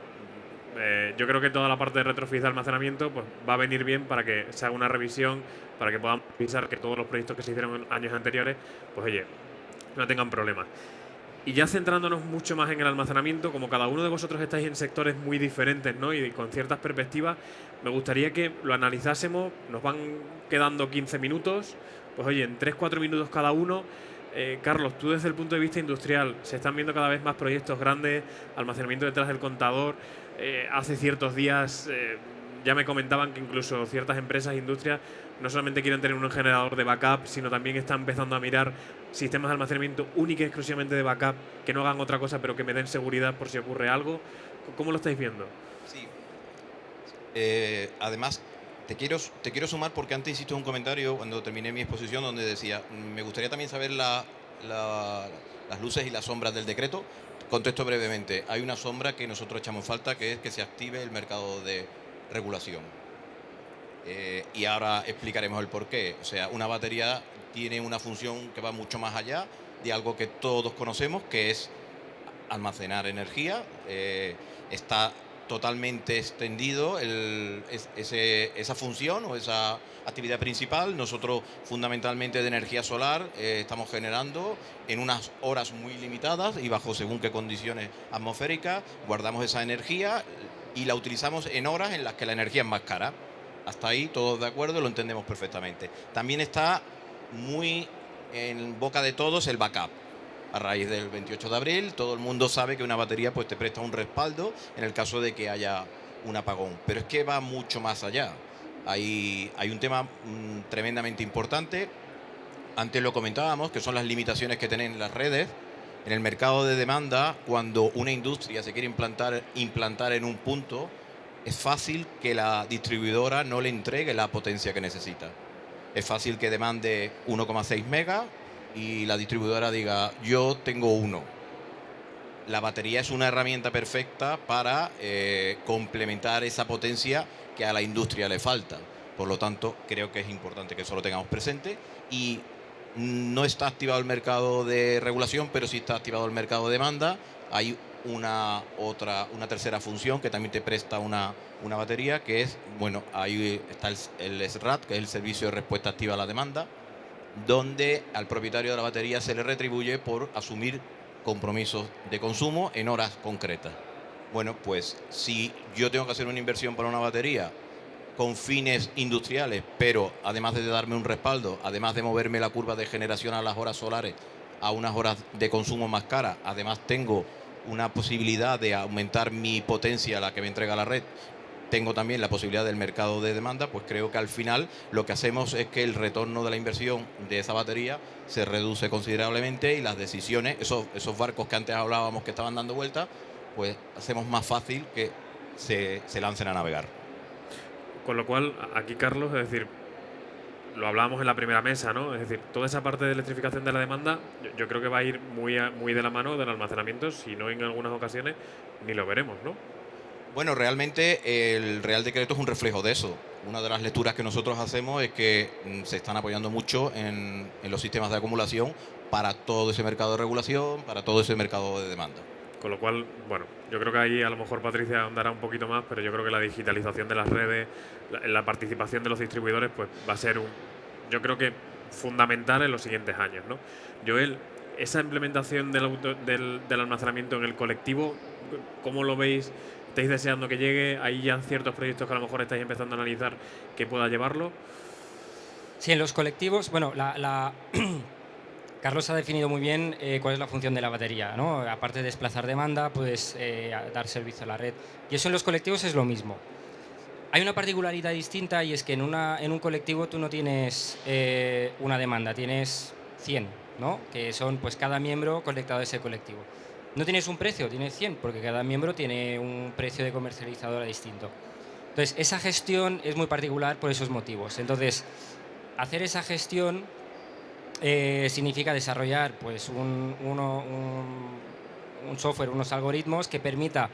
yo creo que toda la parte de retrofit de almacenamiento pues va a venir bien para que se haga una revisión, para que podamos revisar que todos los proyectos que se hicieron en años anteriores, pues oye, no tengan problemas. Y ya centrándonos mucho más en el almacenamiento, como cada uno de vosotros estáis en sectores muy diferentes, ¿no? Y con ciertas perspectivas, me gustaría que lo analizásemos. Nos van quedando 15 minutos, pues oye, en 3-4 minutos cada uno. Carlos, tú desde el punto de vista industrial, se están viendo cada vez más proyectos grandes, almacenamiento detrás del contador. Hace ciertos días ya me comentaban que incluso ciertas empresas e industrias no solamente quieren tener un generador de backup, sino también están empezando a mirar sistemas de almacenamiento únicos y exclusivamente de backup, que no hagan otra cosa, pero que me den seguridad por si ocurre algo. ¿Cómo lo estáis viendo? Sí. Además, te quiero sumar porque antes hiciste un comentario cuando terminé mi exposición donde decía, me gustaría también saber las luces y las sombras del decreto. Contesto brevemente. Hay una sombra que nosotros echamos falta, que es que se active el mercado de regulación. Y ahora explicaremos el porqué. O sea, una batería tiene una función que va mucho más allá de algo que todos conocemos, que es almacenar energía. Está totalmente extendido esa función o esa actividad principal. Nosotros fundamentalmente de energía solar estamos generando en unas horas muy limitadas y bajo según qué condiciones atmosféricas, guardamos esa energía y la utilizamos en horas en las que la energía es más cara. Hasta ahí todos de acuerdo, lo entendemos perfectamente. También está muy en boca de todos el backup. A raíz del 28 de abril, todo el mundo sabe que una batería pues, te presta un respaldo en el caso de que haya un apagón. Pero es que va mucho más allá. Hay un tema tremendamente importante. Antes lo comentábamos, que son las limitaciones que tienen las redes. En el mercado de demanda, cuando una industria se quiere implantar en un punto, es fácil que la distribuidora no le entregue la potencia que necesita. Es fácil que demande 1,6 megas y la distribuidora diga, yo tengo 1. La batería es una herramienta perfecta para complementar esa potencia que a la industria le falta. Por lo tanto, creo que es importante que eso lo tengamos presente. Y no está activado el mercado de regulación, pero sí está activado el mercado de demanda. Hay una tercera función que también te presta una batería, que es, bueno, ahí está el SRAT, que es el Servicio de Respuesta Activa a la Demanda, donde al propietario de la batería se le retribuye por asumir compromisos de consumo en horas concretas. Bueno, pues si yo tengo que hacer una inversión para una batería con fines industriales, pero además de darme un respaldo, además de moverme la curva de generación a las horas solares a unas horas de consumo más caras, además tengo una posibilidad de aumentar mi potencia, la que me entrega la red, tengo también la posibilidad del mercado de demanda, pues creo que al final lo que hacemos es que el retorno de la inversión de esa batería se reduce considerablemente y las decisiones, esos barcos que antes hablábamos que estaban dando vueltas, pues hacemos más fácil que se lancen a navegar. Con lo cual, aquí Carlos, es decir, lo hablábamos en la primera mesa, ¿no? Es decir, toda esa parte de electrificación de la demanda, yo creo que va a ir muy de la mano del almacenamiento, si no en algunas ocasiones ni lo veremos, ¿no? Bueno, realmente el Real Decreto es un reflejo de eso. Una de las lecturas que nosotros hacemos es que se están apoyando mucho en los sistemas de acumulación para todo ese mercado de regulación, para todo ese mercado de demanda. Con lo cual, bueno, yo creo que ahí a lo mejor Patricia ahondará un poquito más, pero yo creo que la digitalización de las redes, la participación de los distribuidores, pues va a ser yo creo que fundamental en los siguientes años, ¿no? Joel, esa implementación del almacenamiento en el colectivo, ¿cómo lo veis? ¿Estáis deseando que llegue? ¿Hay ya ciertos proyectos que a lo mejor estáis empezando a analizar que pueda llevarlo? Sí, en los colectivos, bueno, Carlos ha definido muy bien cuál es la función de la batería, ¿no? Aparte de desplazar demanda, pues dar servicio a la red. Y eso en los colectivos es lo mismo. Hay una particularidad distinta y es que en un colectivo tú no tienes una demanda, tienes 100, ¿no? Que son pues cada miembro conectado a ese colectivo. No tienes un precio, tienes 100, porque cada miembro tiene un precio de comercializadora distinto. Entonces, esa gestión es muy particular por esos motivos. Entonces, hacer esa gestión significa desarrollar pues, un software, unos algoritmos que permita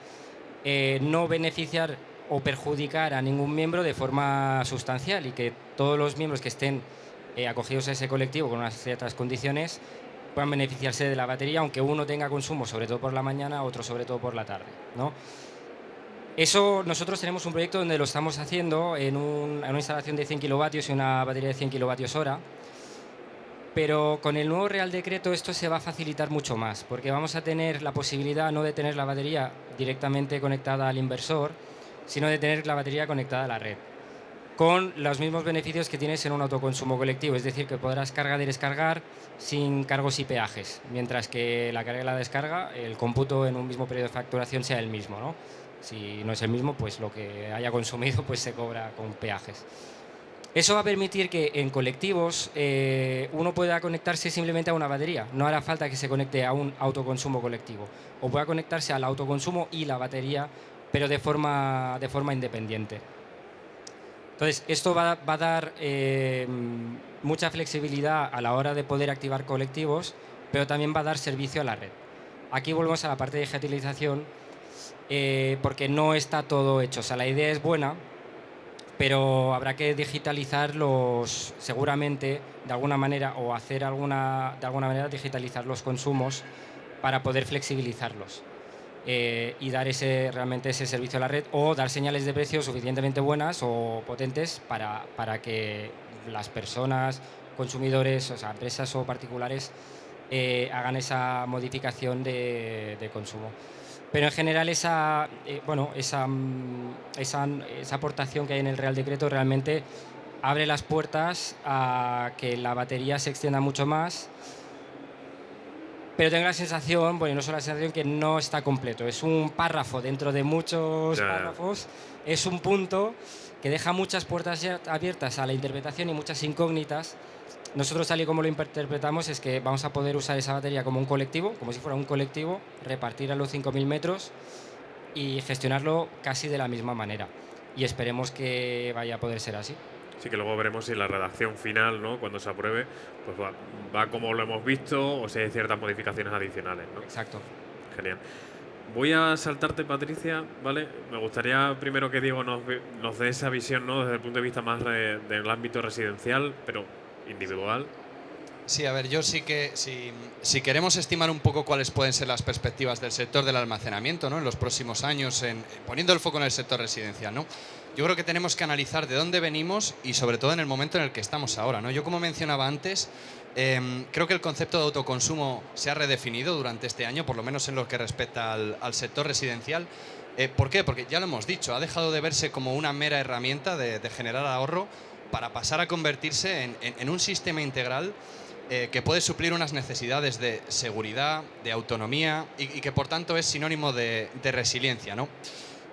no beneficiar o perjudicar a ningún miembro de forma sustancial y que todos los miembros que estén acogidos a ese colectivo con unas ciertas condiciones puedan beneficiarse de la batería, aunque uno tenga consumo sobre todo por la mañana, otro sobre todo por la tarde, ¿no? Eso, nosotros tenemos un proyecto donde lo estamos haciendo en una instalación de 100 kilovatios y una batería de 100 kilovatios hora, pero con el nuevo Real Decreto esto se va a facilitar mucho más, porque vamos a tener la posibilidad no de tener la batería directamente conectada al inversor, sino de tener la batería conectada a la red, con los mismos beneficios que tienes en un autoconsumo colectivo, es decir, que podrás cargar y descargar sin cargos y peajes, mientras que la carga y la descarga, el cómputo en un mismo periodo de facturación sea el mismo, ¿no? Si no es el mismo, pues lo que haya consumido pues se cobra con peajes. Eso va a permitir que en colectivos uno pueda conectarse simplemente a una batería, no hará falta que se conecte a un autoconsumo colectivo, o pueda conectarse al autoconsumo y la batería, pero de forma independiente. Entonces, esto va a dar mucha flexibilidad a la hora de poder activar colectivos, pero también va a dar servicio a la red. Aquí volvemos a la parte de digitalización, porque no está todo hecho. O sea, la idea es buena, pero habrá que digitalizarlos seguramente de alguna manera o hacer de alguna manera digitalizar los consumos para poder flexibilizarlos. Y dar realmente ese servicio a la red o dar señales de precio suficientemente buenas o potentes para que las personas, consumidores, o sea, empresas o particulares hagan esa modificación de consumo. Pero en general esa aportación que hay en el Real Decreto realmente abre las puertas a que la batería se extienda mucho más. Pero tengo la sensación, bueno, no solo la sensación, que no está completo. Es un párrafo dentro de muchos párrafos. Es un punto que deja muchas puertas abiertas a la interpretación y muchas incógnitas. Nosotros, tal y como lo interpretamos, es que vamos a poder usar esa batería como un colectivo, como si fuera un colectivo, repartir a los 5.000 metros y gestionarlo casi de la misma manera. Y esperemos que vaya a poder ser así. Sí, que luego veremos si la redacción final, ¿no?, cuando se apruebe, pues va como lo hemos visto o si hay ciertas modificaciones adicionales, ¿no? Exacto. Genial. Voy a saltarte, Patricia, ¿vale? Me gustaría primero que Diego nos dé esa visión, ¿no?, desde el punto de vista más del ámbito residencial, pero individual. Sí, a ver, yo sí que, si queremos estimar un poco cuáles pueden ser las perspectivas del sector del almacenamiento, ¿no?, en los próximos años, poniendo el foco en el sector residencial, ¿no?, yo creo que tenemos que analizar de dónde venimos y sobre todo en el momento en el que estamos ahora, ¿no? Yo, como mencionaba antes, creo que el concepto de autoconsumo se ha redefinido durante este año, por lo menos en lo que respecta al sector residencial. ¿Por qué? Porque ya lo hemos dicho, ha dejado de verse como una mera herramienta de generar ahorro para pasar a convertirse en un sistema integral que puede suplir unas necesidades de seguridad, de autonomía y que por tanto es sinónimo de resiliencia, ¿no?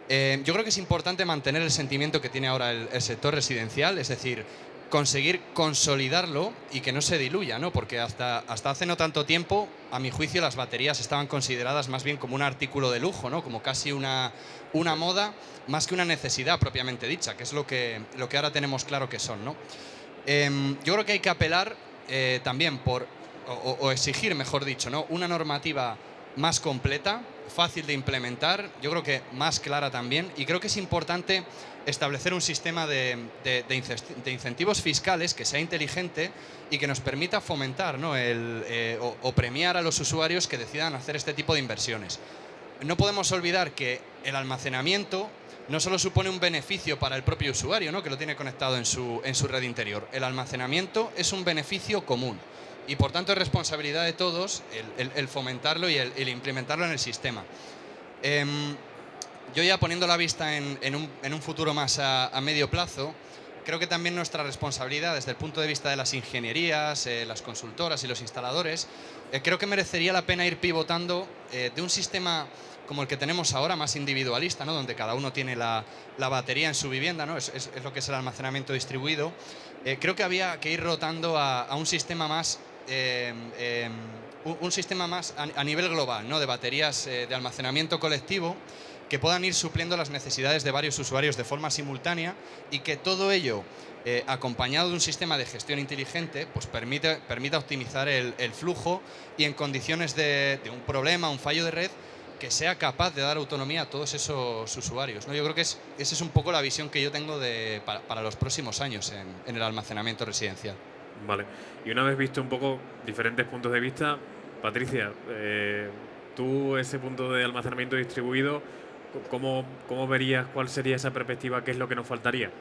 Yo creo que es importante mantener el sentimiento que tiene ahora el sector residencial, es decir, conseguir consolidarlo y que no se diluya, ¿no? Porque hasta hace no tanto tiempo, a mi juicio, las baterías estaban consideradas más bien como un artículo de lujo, ¿no?, como casi una moda, más que una necesidad propiamente dicha, que es lo que ahora tenemos claro que son, ¿no? Yo creo que hay que apelar también o exigir, mejor dicho, ¿no? Una normativa más completa, fácil de implementar, yo creo que más clara también, y creo que es importante establecer un sistema de incentivos fiscales que sea inteligente y que nos permita fomentar, ¿no? o premiar a los usuarios que decidan hacer este tipo de inversiones. No podemos olvidar que el almacenamiento no solo supone un beneficio para el propio usuario, ¿no? Que lo tiene conectado en su red interior. El almacenamiento es un beneficio común y por tanto es responsabilidad de todos el fomentarlo y el implementarlo en el sistema. Yo ya poniendo la vista en un futuro más a medio plazo, creo que también nuestra responsabilidad desde el punto de vista de las ingenierías, las consultoras y los instaladores, creo que merecería la pena ir pivotando de un sistema como el que tenemos ahora, más individualista, ¿no? Donde cada uno tiene la batería en su vivienda, ¿no? Es lo que es el almacenamiento distribuido. Creo que había que ir rotando a un sistema más a nivel global, ¿no? De baterías de almacenamiento colectivo que puedan ir supliendo las necesidades de varios usuarios de forma simultánea y que todo ello, acompañado de un sistema de gestión inteligente, pues permita optimizar el flujo y en condiciones de un problema, un fallo de red, que sea capaz de dar autonomía a todos esos usuarios, ¿no? Yo creo que esa es un poco la visión que yo tengo para los próximos años en el almacenamiento residencial. Vale. Y una vez visto un poco diferentes puntos de vista, Patricia, tú ese punto de almacenamiento distribuido, ¿cómo verías cuál sería esa perspectiva? ¿Qué es lo que nos faltaría?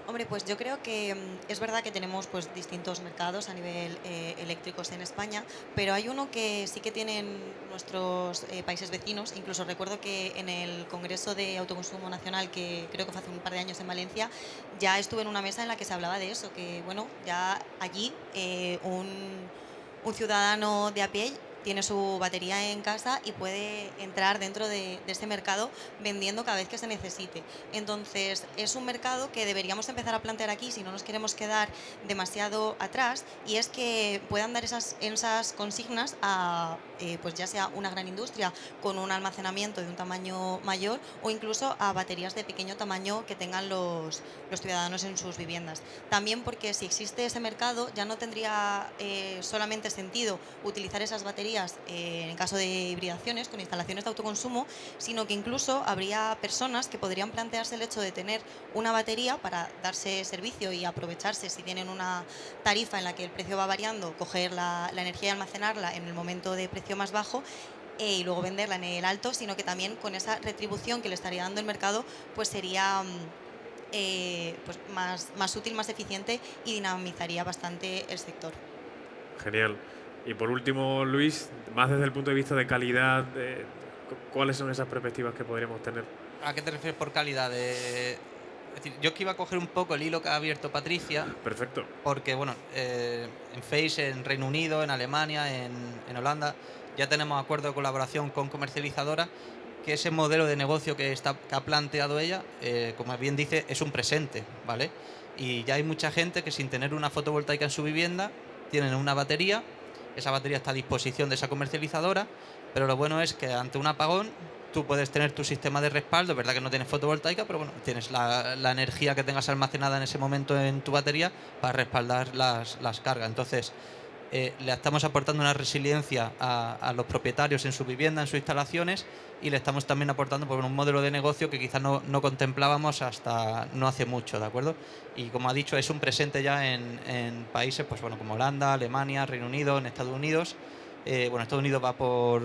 Hombre, pues yo creo que es verdad que tenemos pues distintos mercados a nivel eléctricos en España, pero hay uno que sí que tienen nuestros países vecinos. Incluso recuerdo que en el Congreso de Autoconsumo Nacional, que creo que fue hace un par de años en Valencia, ya estuve en una mesa en la que se hablaba de eso, que bueno, ya allí un ciudadano de a pie tiene su batería en casa y puede entrar dentro de ese mercado vendiendo cada vez que se necesite. Entonces, es un mercado que deberíamos empezar a plantear aquí si no nos queremos quedar demasiado atrás, y es que puedan dar esas consignas a, pues ya sea una gran industria con un almacenamiento de un tamaño mayor o incluso a baterías de pequeño tamaño que tengan los ciudadanos en sus viviendas. También porque si existe ese mercado ya no tendría solamente sentido utilizar esas baterías en caso de hibridaciones con instalaciones de autoconsumo, sino que incluso habría personas que podrían plantearse el hecho de tener una batería para darse servicio y aprovecharse si tienen una tarifa en la que el precio va variando, coger la energía y almacenarla en el momento de precio más bajo y luego venderla en el alto, sino que también con esa retribución que le estaría dando el mercado, pues sería pues más útil, más eficiente y dinamizaría bastante el sector. Genial. Y por último, Luis, más desde el punto de vista de calidad, ¿cuáles son esas perspectivas que podríamos tener? ¿A qué te refieres por calidad? Es decir, yo que iba a coger un poco el hilo que ha abierto Patricia. Perfecto. Porque, bueno, en FACE, en Reino Unido, en Alemania, en Holanda, ya tenemos acuerdo de colaboración con comercializadoras, que ese modelo de negocio que ha planteado ella, como bien dice, es un presente, ¿vale? Y ya hay mucha gente que sin tener una fotovoltaica en su vivienda, tienen una batería. Esa batería está a disposición de esa comercializadora, pero lo bueno es que ante un apagón tú puedes tener tu sistema de respaldo. Es verdad que no tienes fotovoltaica, pero bueno, tienes la energía que tengas almacenada en ese momento en tu batería para respaldar las cargas. Entonces, le estamos aportando una resiliencia a los propietarios en su vivienda, en sus instalaciones, y le estamos también aportando un modelo de negocio que quizás no contemplábamos hasta no hace mucho, ¿de acuerdo? Y como ha dicho, es un presente ya en países pues, bueno, como Holanda, Alemania, Reino Unido, en Estados Unidos. Estados Unidos va por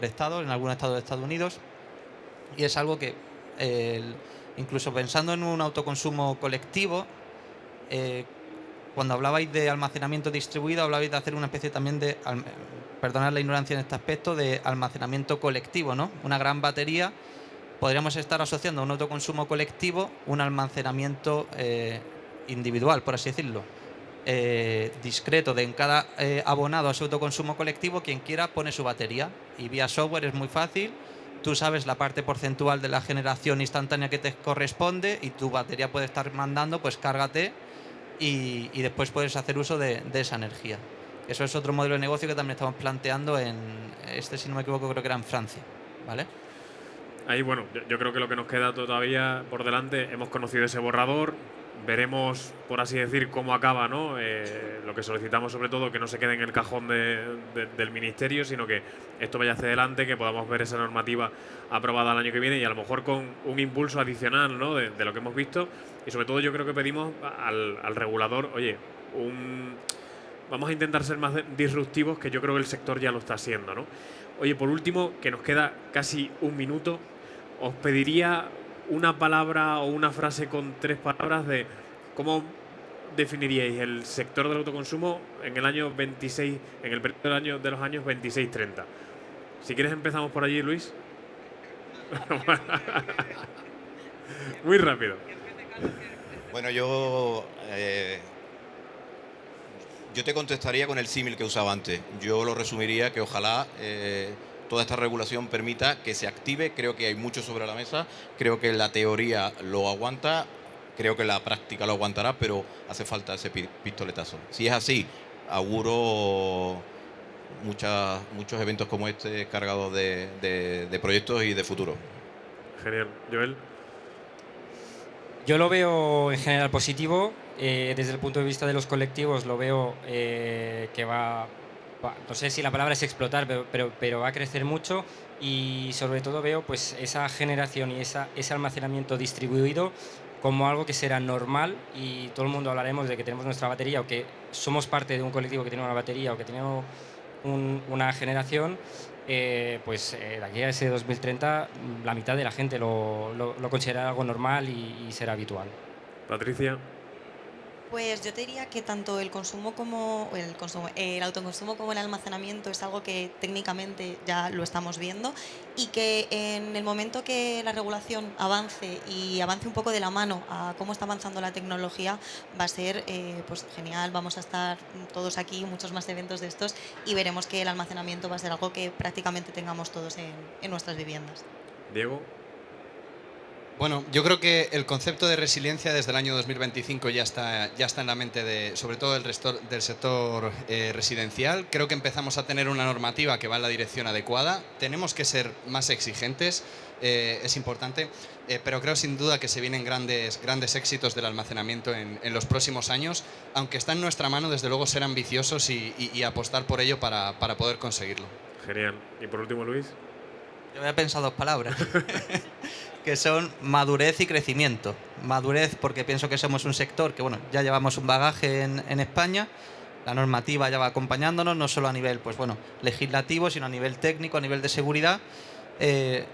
estado, en algunos estados de Estados Unidos, y es algo que incluso pensando en un autoconsumo colectivo, cuando hablabais de almacenamiento distribuido, hablabais de hacer una especie también de, perdonad la ignorancia en este aspecto, de almacenamiento colectivo, ¿no? Una gran batería, podríamos estar asociando a un autoconsumo colectivo un almacenamiento individual, por así decirlo, discreto, de en cada abonado a su autoconsumo colectivo, quien quiera pone su batería, y vía software es muy fácil. Tú sabes la parte porcentual de la generación instantánea que te corresponde y tu batería puede estar mandando, pues cárgate, y después puedes hacer uso de esa energía. Eso es otro modelo de negocio que también estamos planteando si no me equivoco, creo que era en Francia, ¿vale? Ahí, bueno, yo creo que lo que nos queda todavía por delante, hemos conocido ese borrador, veremos, por así decir, cómo acaba, ¿no? Lo que solicitamos sobre todo, que no se quede en el cajón del Ministerio, sino que esto vaya hacia adelante, que podamos ver esa normativa aprobada el año que viene y a lo mejor con un impulso adicional, ¿no? de lo que hemos visto. Y sobre todo yo creo que pedimos al regulador, oye, vamos a intentar ser más disruptivos, que yo creo que el sector ya lo está haciendo, ¿no? Oye, por último, que nos queda casi un minuto, os pediría una palabra o una frase con 3 palabras de cómo definiríais el sector del autoconsumo en el año 26, en el periodo de los años 26-30. Si quieres empezamos por allí, Luis. Muy rápido. Bueno, yo te contestaría con el símil que usaba antes. Yo lo resumiría que ojalá toda esta regulación permita que se active. Creo que hay mucho sobre la mesa, creo que la teoría lo aguanta, creo que la práctica lo aguantará, pero hace falta ese pistoletazo. Si es así, auguro muchos eventos como este cargados de proyectos y de futuro. Genial. Joel. Yo lo veo en general positivo. Desde el punto de vista de los colectivos lo veo que no sé si la palabra es explotar, pero va a crecer mucho, y sobre todo veo pues esa generación y ese almacenamiento distribuido como algo que será normal, y todo el mundo hablaremos de que tenemos nuestra batería o que somos parte de un colectivo que tiene una batería o que tiene una generación. De aquí a ese 2030 la mitad de la gente lo considerará algo normal y será habitual. Patricia. Pues yo te diría que tanto el autoconsumo como el almacenamiento es algo que técnicamente ya lo estamos viendo, y que en el momento que la regulación avance y avance un poco de la mano a cómo está avanzando la tecnología, va a ser pues genial. Vamos a estar todos aquí, muchos más eventos de estos, y veremos que el almacenamiento va a ser algo que prácticamente tengamos todos en nuestras viviendas. Diego. Bueno, yo creo que el concepto de resiliencia desde el año 2025 ya está en la mente sobre todo del sector residencial. Creo que empezamos a tener una normativa que va en la dirección adecuada. Tenemos que ser más exigentes, es importante, pero creo sin duda que se vienen grandes éxitos del almacenamiento en los próximos años, aunque está en nuestra mano, desde luego, ser ambiciosos y apostar por ello para poder conseguirlo. Genial. Y por último, Luis. Yo había pensado 2 palabras, que son madurez y crecimiento. Madurez porque pienso que somos un sector que, bueno, ya llevamos un bagaje en España, la normativa ya va acompañándonos, no solo a nivel legislativo, sino a nivel técnico, a nivel de seguridad.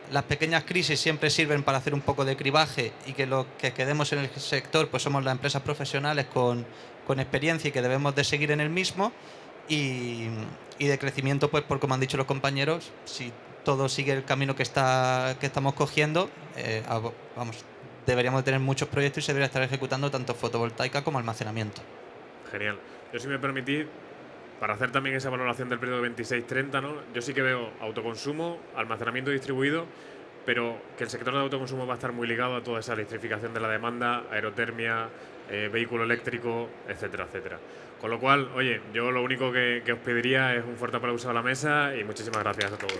Las pequeñas crisis siempre sirven para hacer un poco de cribaje, y que lo que quedemos en el sector pues somos las empresas profesionales con experiencia y que debemos de seguir en el mismo. Y de crecimiento, pues por como han dicho los compañeros, si todo sigue el camino que estamos cogiendo, deberíamos de tener muchos proyectos y se debería estar ejecutando tanto fotovoltaica como almacenamiento. Genial. Yo, si me permitís, para hacer también esa valoración del periodo 26-30, ¿no? Yo sí que veo autoconsumo, almacenamiento distribuido, pero que el sector de autoconsumo va a estar muy ligado a toda esa electrificación de la demanda, aerotermia, vehículo eléctrico, etcétera, etcétera. Con lo cual, oye, yo lo único que os pediría es un fuerte aplauso a la mesa y muchísimas gracias a todos.